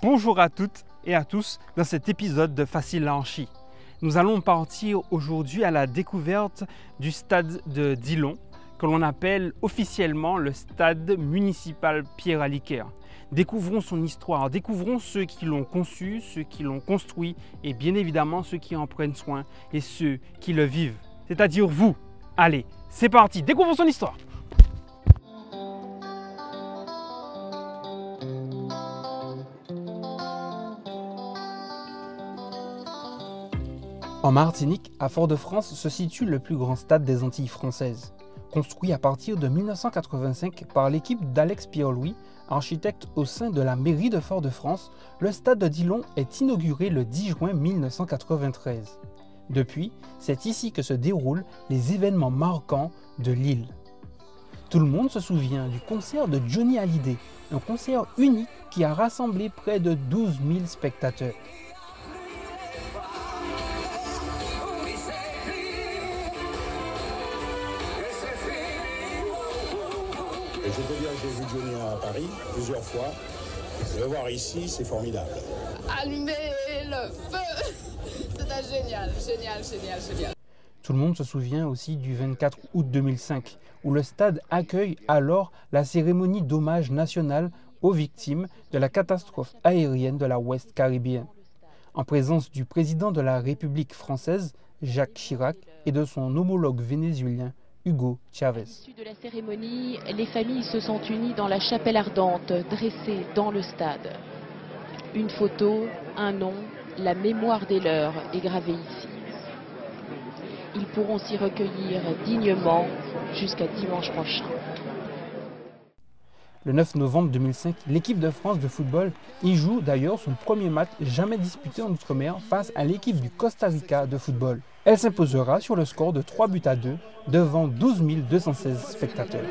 Bonjour à toutes et à tous dans cet épisode de Facile Lanchi. Nous allons partir aujourd'hui à la découverte du stade de Dillon, que l'on appelle officiellement le stade municipal Pierre Aliker. Découvrons son histoire, découvrons ceux qui l'ont conçu, ceux qui l'ont construit et bien évidemment ceux qui en prennent soin et ceux qui le vivent, c'est-à-dire vous. Allez, c'est parti, découvrons son histoire. En Martinique, à Fort-de-France, se situe le plus grand stade des Antilles françaises. Construit à partir de 1985 par l'équipe d'Alex Pierre-Louis, architecte au sein de la mairie de Fort-de-France, le stade de Dillon est inauguré le 10 juin 1993. Depuis, c'est ici que se déroulent les événements marquants de l'île. Tout le monde se souvient du concert de Johnny Hallyday, un concert unique qui a rassemblé près de 12 000 spectateurs. Je peux dire que j'ai vu Johnny à Paris plusieurs fois. Le voir ici, c'est formidable. Allumez le feu! C'était génial. Tout le monde se souvient aussi du 24 août 2005, où le stade accueille alors la cérémonie d'hommage national aux victimes de la catastrophe aérienne de la Ouest caribéenne, en présence du président de la République française, Jacques Chirac, et de son homologue vénézuélien, Hugo Chavez. À l'issue de la cérémonie, les familles se sont unies dans la chapelle ardente, dressée dans le stade. Une photo, un nom, la mémoire des leurs est gravée ici. Ils pourront s'y recueillir dignement jusqu'à dimanche prochain. Le 9 novembre 2005, l'équipe de France de football y joue d'ailleurs son premier match jamais disputé en Outre-mer face à l'équipe du Costa Rica de football. Elle s'imposera sur le score de 3-2 devant 12 216 spectateurs.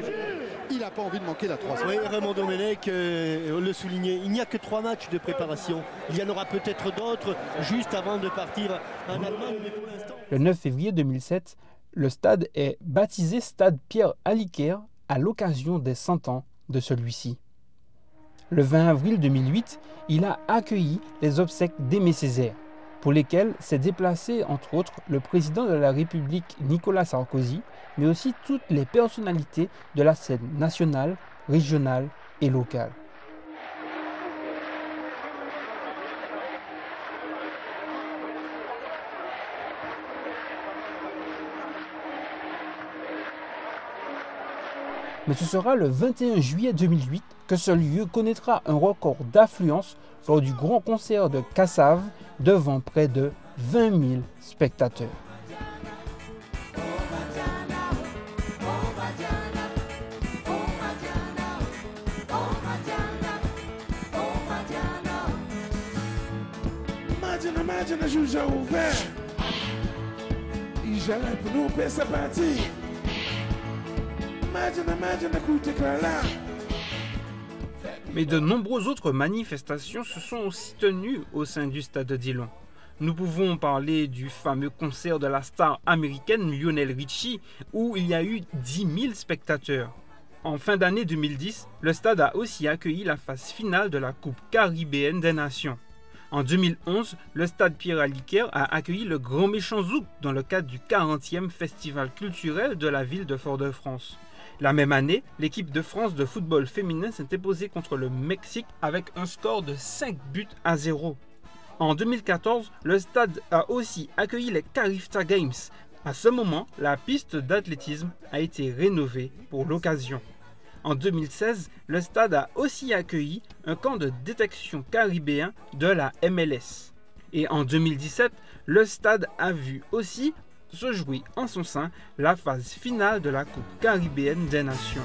Il n'a pas envie de manquer la 300. Oui, Raymond Domenech le soulignait, il n'y a que 3 matchs de préparation. Il y en aura peut-être d'autres juste avant de partir en Allemagne, mais pour l'instant... Le 9 février 2007, le stade est baptisé Stade Pierre Aliker à l'occasion des 100 ans de celui-ci. Le 20 avril 2008, il a accueilli les obsèques d'Aimé Césaire, pour lesquelles s'est déplacé entre autres le président de la République Nicolas Sarkozy, mais aussi toutes les personnalités de la scène nationale, régionale et locale. Mais ce sera le 21 juillet 2008 que ce lieu connaîtra un record d'affluence lors du grand concert de Cassave devant près de 20 000 spectateurs. Imagine juge ouvert. Il gère pour nous payer sa partie. Imagine écoutez là. Mais de nombreuses autres manifestations se sont aussi tenues au sein du stade de Dillon. Nous pouvons parler du fameux concert de la star américaine Lionel Richie, où il y a eu 10 000 spectateurs. En fin d'année 2010, le stade a aussi accueilli la phase finale de la Coupe caribéenne des Nations. En 2011, le stade Pierre Aliker a accueilli le Grand Méchant Zouk dans le cadre du 40e festival culturel de la ville de Fort-de-France. La même année, l'équipe de France de football féminin s'est imposée contre le Mexique avec un score de 5-0. En 2014, le stade a aussi accueilli les Carifta Games. À ce moment, la piste d'athlétisme a été rénovée pour l'occasion. En 2016, le stade a aussi accueilli un camp de détection caribéen de la MLS. Et en 2017, le stade a vu aussi se jouer en son sein la phase finale de la Coupe caribéenne des Nations.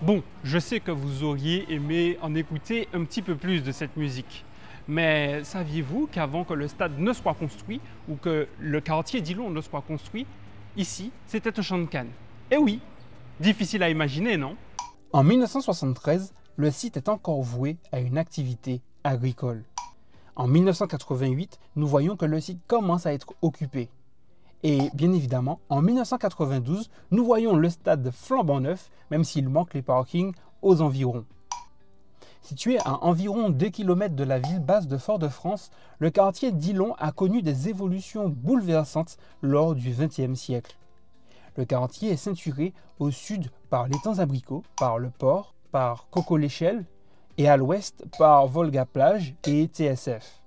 Bon, je sais que vous auriez aimé en écouter un petit peu plus de cette musique. Mais saviez-vous qu'avant que le stade ne soit construit ou que le quartier Dillon ne soit construit, ici, c'était un champ de canne. Eh oui, difficile à imaginer, non? En 1973, le site est encore voué à une activité agricole. En 1988, nous voyons que le site commence à être occupé. Et bien évidemment, en 1992, nous voyons le stade flambant neuf, même s'il manque les parkings aux environs. Situé à environ 2 km de la ville basse de Fort-de-France, le quartier Dillon a connu des évolutions bouleversantes lors du XXe siècle. Le quartier est ceinturé au sud par l'étang Abricot, par le port, par Coco-l'Échelle, et à l'ouest par Volga-Plage et TSF.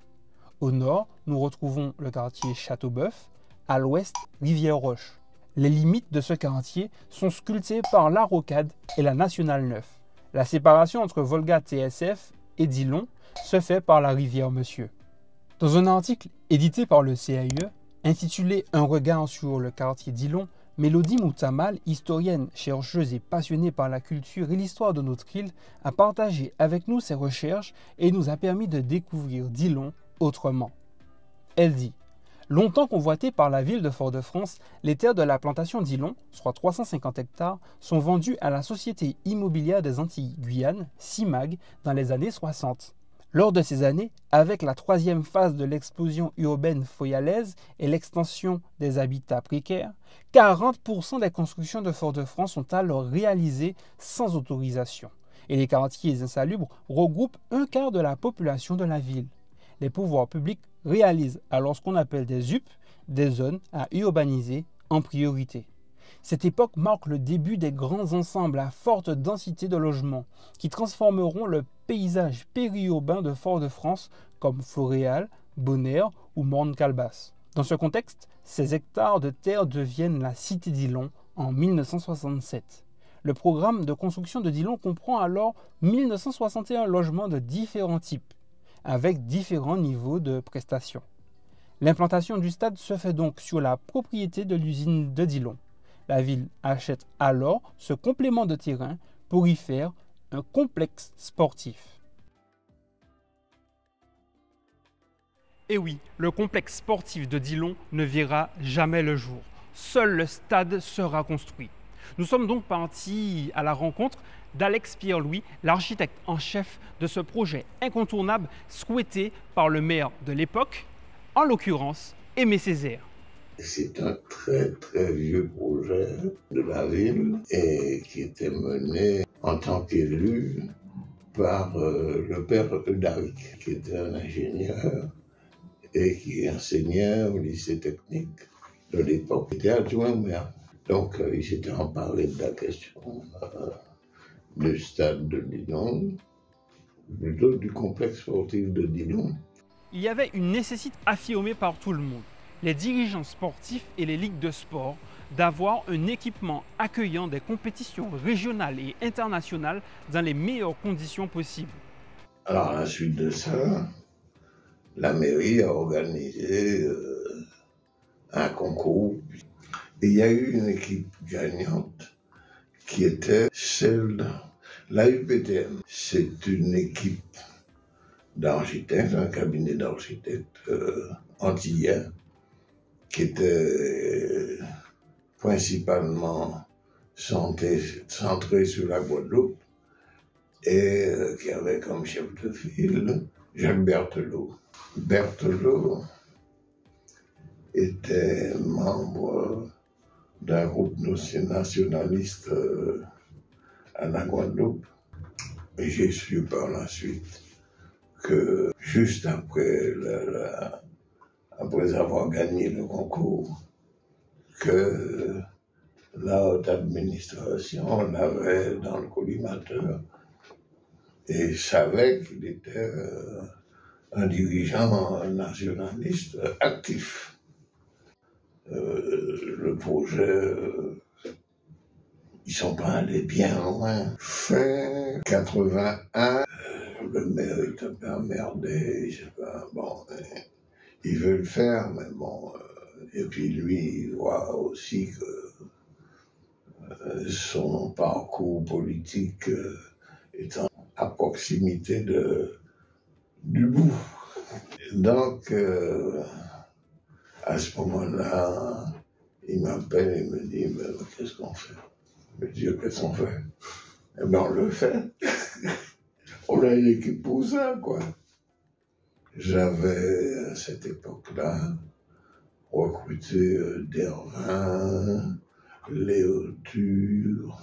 Au nord, nous retrouvons le quartier Châteauboeuf, à l'ouest, Rivière-Roche. Les limites de ce quartier sont sculptées par la Rocade et la Nationale 9. La séparation entre Volga-TSF et Dillon se fait par la rivière Monsieur. Dans un article édité par le CAIE, intitulé « Un regard sur le quartier Dillon », Mélodie Moutamal, historienne, chercheuse et passionnée par la culture et l'histoire de notre île, a partagé avec nous ses recherches et nous a permis de découvrir Dillon autrement. Elle dit « Longtemps convoitées par la ville de Fort-de-France, les terres de la plantation Dillon, soit 350 hectares, sont vendues à la Société immobilière des Antilles-Guyane, CIMAG, dans les années 60. Lors de ces années, avec la troisième phase de l'explosion urbaine foyalaise et l'extension des habitats précaires, 40% des constructions de Fort-de-France sont alors réalisées sans autorisation. Et les quartiers insalubres regroupent un quart de la population de la ville. Les pouvoirs publics réalisent alors ce qu'on appelle des UP, des zones à urbaniser en priorité. Cette époque marque le début des grands ensembles à forte densité de logements qui transformeront le paysage périurbain de Fort-de-France comme Floréal, Bonaire ou Morne-Calebasse. Dans ce contexte, ces hectares de terre deviennent la cité Dillon en 1967. Le programme de construction de Dillon comprend alors 1961 logements de différents types, avec différents niveaux de prestations. L'implantation du stade se fait donc sur la propriété de l'usine de Dillon. La ville achète alors ce complément de terrain pour y faire un complexe sportif. Et oui, le complexe sportif de Dillon ne verra jamais le jour. Seul le stade sera construit. Nous sommes donc partis à la rencontre d'Alex Pierre-Louis, l'architecte en chef de ce projet incontournable souhaité par le maire de l'époque, en l'occurrence Aimé Césaire. C'est un très très vieux projet de la ville et qui était mené en tant qu'élu par le père Eudaric, qui était un ingénieur et qui enseignait au lycée technique de l'époque. Il était adjoint au maire. Donc il s'était emparé de la question du stade de Dillon, plutôt du complexe sportif de Dillon. Il y avait une nécessité affirmée par tout le monde, les dirigeants sportifs et les ligues de sport, d'avoir un équipement accueillant des compétitions régionales et internationales dans les meilleures conditions possibles. Alors à la suite de ça, la mairie a organisé un concours. Et il y a eu une équipe gagnante qui était celle de la UPTM. C'est une équipe d'architectes, un cabinet d'architectes antillais qui était principalement centré sur la Guadeloupe et qui avait comme chef de file Jacques Berthelot. Berthelot était membre d'un groupe nationaliste à la Guadeloupe. Et j'ai su par la suite que juste après avoir gagné le concours, que la haute administration l'avait dans le collimateur et savait qu'il était un dirigeant nationaliste actif. Le projet, ils sont pas allés bien loin. Fin 81, le maire est un peu emmerdé, je sais pas, bon, il veut le faire, mais bon, et puis lui, il voit aussi que son parcours politique est à proximité du bout. Donc, à ce moment-là, il m'appelle et me dit, mais qu'est-ce qu'on fait? Je me dis, qu'est-ce qu'on fait? Eh bien, on le fait. On a une équipe pour ça, quoi. J'avais, à cette époque-là, recruté Dervin, Léo Dur,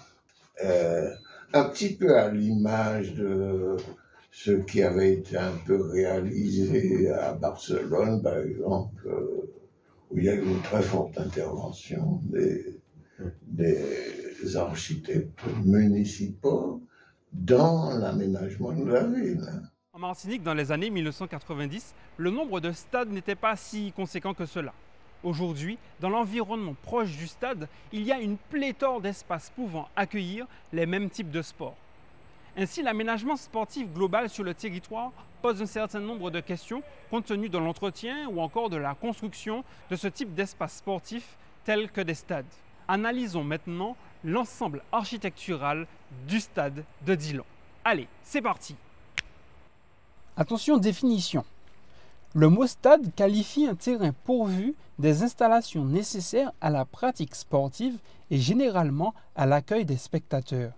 un petit peu à l'image de ce qui avait été un peu réalisé à Barcelone, par exemple, où il y a eu une très forte intervention des architectes municipaux dans l'aménagement de la ville. En Martinique, dans les années 1990, le nombre de stades n'était pas si conséquent que cela. Aujourd'hui, dans l'environnement proche du stade, il y a une pléthore d'espaces pouvant accueillir les mêmes types de sports. Ainsi, l'aménagement sportif global sur le territoire pose un certain nombre de questions compte tenu de l'entretien ou encore de la construction de ce type d'espaces sportifs tels que des stades. Analysons maintenant l'ensemble architectural du stade de Dillon. Allez, c'est parti! Attention, définition. Le mot stade qualifie un terrain pourvu des installations nécessaires à la pratique sportive et généralement à l'accueil des spectateurs.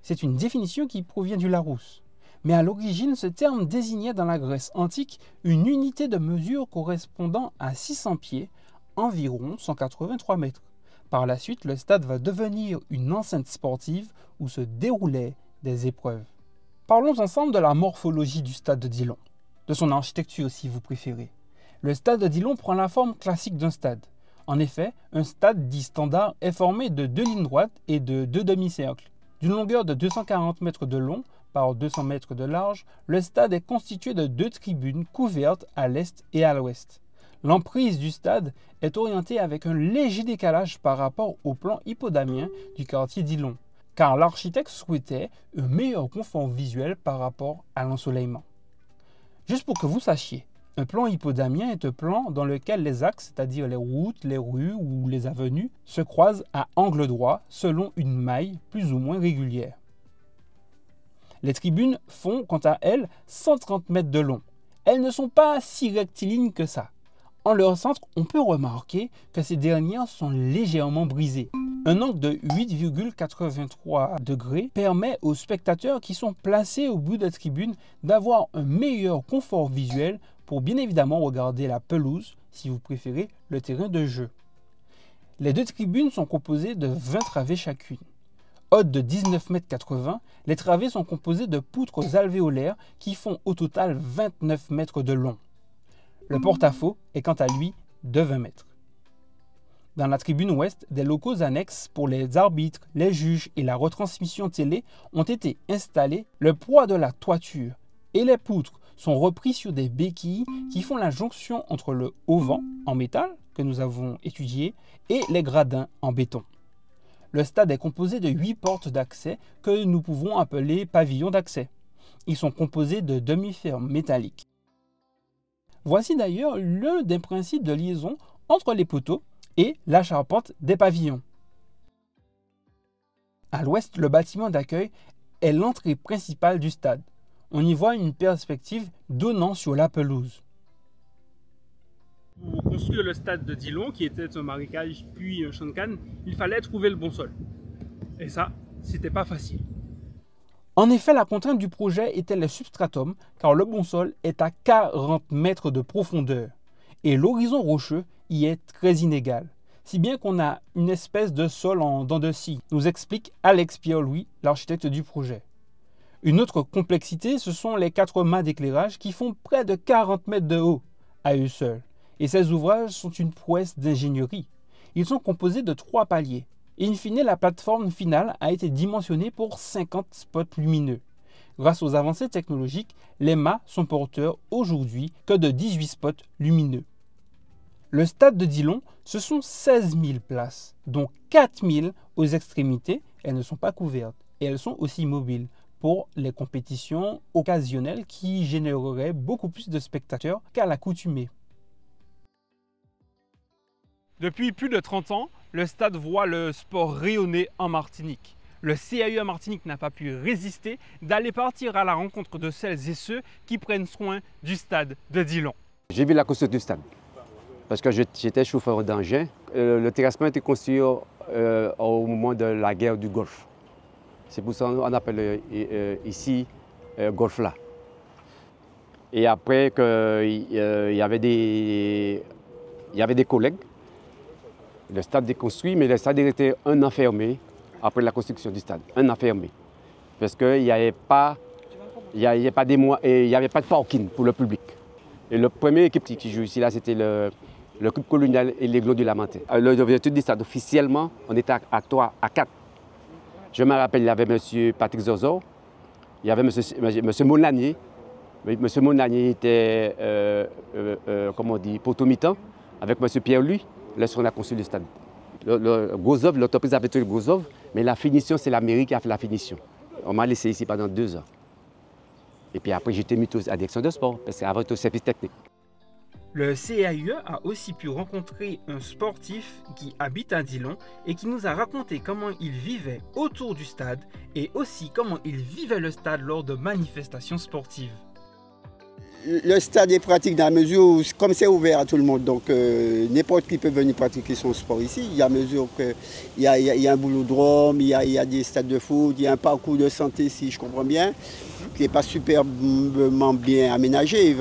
C'est une définition qui provient du Larousse. Mais à l'origine, ce terme désignait dans la Grèce antique une unité de mesure correspondant à 600 pieds, environ 183 mètres. Par la suite, le stade va devenir une enceinte sportive où se déroulaient des épreuves. Parlons ensemble de la morphologie du stade de Dillon, de son architecture si vous préférez. Le stade de Dillon prend la forme classique d'un stade. En effet, un stade dit standard est formé de 2 lignes droites et de 2 demi-cercles. D'une longueur de 240 mètres de long par 200 mètres de large, le stade est constitué de 2 tribunes couvertes à l'est et à l'ouest. L'emprise du stade est orientée avec un léger décalage par rapport au plan hippodamien du quartier Dillon, car l'architecte souhaitait un meilleur confort visuel par rapport à l'ensoleillement. Juste pour que vous sachiez, un plan hippodamien est un plan dans lequel les axes, c'est-à-dire les routes, les rues ou les avenues, se croisent à angle droit selon une maille plus ou moins régulière. Les tribunes font, quant à elles, 130 mètres de long. Elles ne sont pas si rectilignes que ça. En leur centre, on peut remarquer que ces dernières sont légèrement brisées. Un angle de 8,83 degrés permet aux spectateurs qui sont placés au bout de la tribune d'avoir un meilleur confort visuel pour bien évidemment regarder la pelouse, si vous préférez le terrain de jeu. Les 2 tribunes sont composées de 20 travées chacune. Hautes de 19,80 m, les travées sont composées de poutres alvéolaires qui font au total 29 mètres de long. Le porte-à-faux est quant à lui de 20 mètres. Dans la tribune ouest, des locaux annexes pour les arbitres, les juges et la retransmission télé ont été installés. Le poids de la toiture et les poutres sont repris sur des béquilles qui font la jonction entre le auvent en métal que nous avons étudié et les gradins en béton. Le stade est composé de 8 portes d'accès que nous pouvons appeler pavillons d'accès. Ils sont composés de demi-fermes métalliques. Voici d'ailleurs l'un des principes de liaison entre les poteaux et la charpente des pavillons. À l'ouest, le bâtiment d'accueil est l'entrée principale du stade. On y voit une perspective donnant sur la pelouse. Pour construire le stade de Dillon, qui était un marécage puis un champ de canne, il fallait trouver le bon sol. Et ça, c'était pas facile. En effet, la contrainte du projet était le substratum, car le bon sol est à 40 mètres de profondeur. Et l'horizon rocheux y est très inégal, si bien qu'on a une espèce de sol en dents de scie, nous explique Alex Pierre-Louis, l'architecte du projet. Une autre complexité, ce sont les 4 mâts d'éclairage qui font près de 40 mètres de haut, à eux seuls. Et ces ouvrages sont une prouesse d'ingénierie. Ils sont composés de 3 paliers. In fine, la plateforme finale a été dimensionnée pour 50 spots lumineux. Grâce aux avancées technologiques, les mâts sont porteurs aujourd'hui que de 18 spots lumineux. Le stade de Dillon, ce sont 16 000 places, dont 4 000 aux extrémités. Elles ne sont pas couvertes et elles sont aussi mobiles pour les compétitions occasionnelles qui généreraient beaucoup plus de spectateurs qu'à l'accoutumée. Depuis plus de 30 ans, le stade voit le sport rayonner en Martinique. Le CAUA Martinique n'a pas pu résister d'aller partir à la rencontre de celles et ceux qui prennent soin du stade de Dillon. J'ai vu la construction du stade, parce que j'étais chauffeur d'engin. Le terrassement a été construit au moment de la guerre du Golfe. C'est pour ça qu'on appelle ici Golfe là. Et après, il y avait des collègues. Le stade est construit, mais le stade était un an fermé après la construction du stade. Un an fermé. Parce qu'il n'y avait pas de parking pour le public. Et le premier équipe qui joue ici, c'était le club colonial et l'Aiglon du Lamentin. L'ouverture du stade, officiellement, on était à 3, à 4. Je me rappelle, il y avait M. Patrick Zozo, il y avait M. Monlanier. M. Monlanier était, comment on dit, potomitan, avec M. Pierre-Louis, lorsqu'on a construit le stade. Gozov, l'entreprise avait tout le Gozov, mais la finition, c'est la mairie qui a fait la finition. On m'a laissé ici pendant 2 ans. Et puis après, j'étais mis à la direction de sport, parce qu'avant tout, service technique. Le CAUE a aussi pu rencontrer un sportif qui habite à Dillon et qui nous a raconté comment il vivait autour du stade et aussi comment il vivait le stade lors de manifestations sportives. Le stade est pratique dans la mesure où, comme c'est ouvert à tout le monde, donc n'importe qui peut venir pratiquer son sport ici. Il y a mesure qu'il y a un boulodrome, il y a des stades de foot, il y a un parcours de santé, si je comprends bien, qui n'est pas superbement bien aménagé.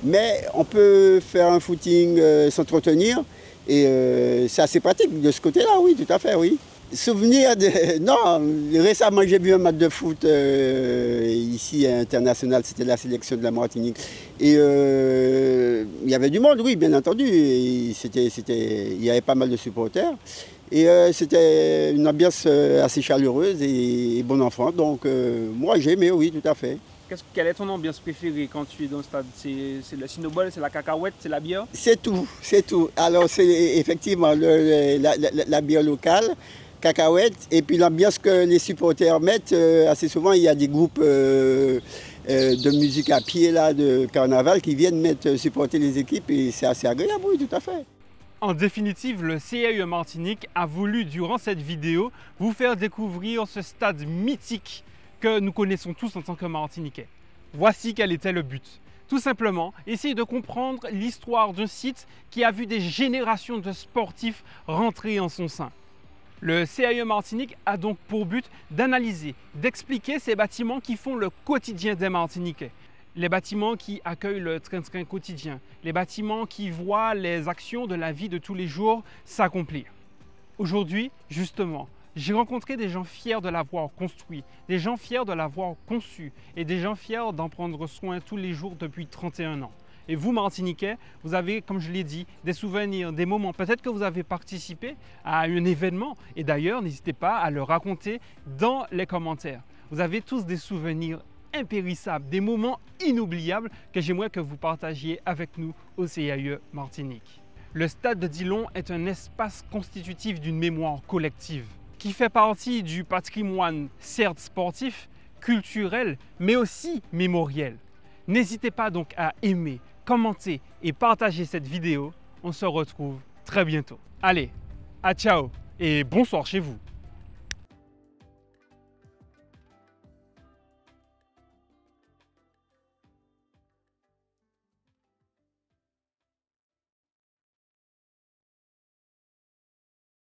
Mais on peut faire un footing, s'entretenir, et c'est assez pratique de ce côté-là, oui, tout à fait, oui. Souvenir de... Non, récemment j'ai vu un match de foot ici à International, c'était la sélection de la Martinique. Et il y avait du monde, oui, bien entendu. Il y avait pas mal de supporters. Et c'était une ambiance assez chaleureuse et bon enfant. Donc moi j'ai aimé, oui, tout à fait. Quelle est ton ambiance préférée quand tu es dans le stade? C'est le snowball, c'est la cacahuète, c'est la bière? C'est tout, c'est tout. Alors c'est effectivement la bière locale, cacahuète, et puis l'ambiance que les supporters mettent, assez souvent il y a des groupes de musique à pied, là, de carnaval, qui viennent supporter les équipes, et c'est assez agréable, oui, tout à fait. En définitive, le CAUE Martinique a voulu, durant cette vidéo, vous faire découvrir ce stade mythique que nous connaissons tous en tant que Martiniquais. Voici quel était le but. Tout simplement, essayer de comprendre l'histoire d'un site qui a vu des générations de sportifs rentrer en son sein. Le CAUE Martinique a donc pour but d'analyser, d'expliquer ces bâtiments qui font le quotidien des Martiniquais. Les bâtiments qui accueillent le train-train quotidien, les bâtiments qui voient les actions de la vie de tous les jours s'accomplir. Aujourd'hui, justement, j'ai rencontré des gens fiers de l'avoir construit, des gens fiers de l'avoir conçu et des gens fiers d'en prendre soin tous les jours depuis 31 ans. Et vous, Martiniquais, vous avez, comme je l'ai dit, des souvenirs, des moments. Peut-être que vous avez participé à un événement. Et d'ailleurs, n'hésitez pas à le raconter dans les commentaires. Vous avez tous des souvenirs impérissables, des moments inoubliables que j'aimerais que vous partagiez avec nous au CAUE Martinique. Le stade de Dillon est un espace constitutif d'une mémoire collective qui fait partie du patrimoine, certes sportif, culturel, mais aussi mémoriel. N'hésitez pas donc à aimer, commenter et partager cette vidéo. On se retrouve très bientôt. Allez, à ciao et bonsoir chez vous.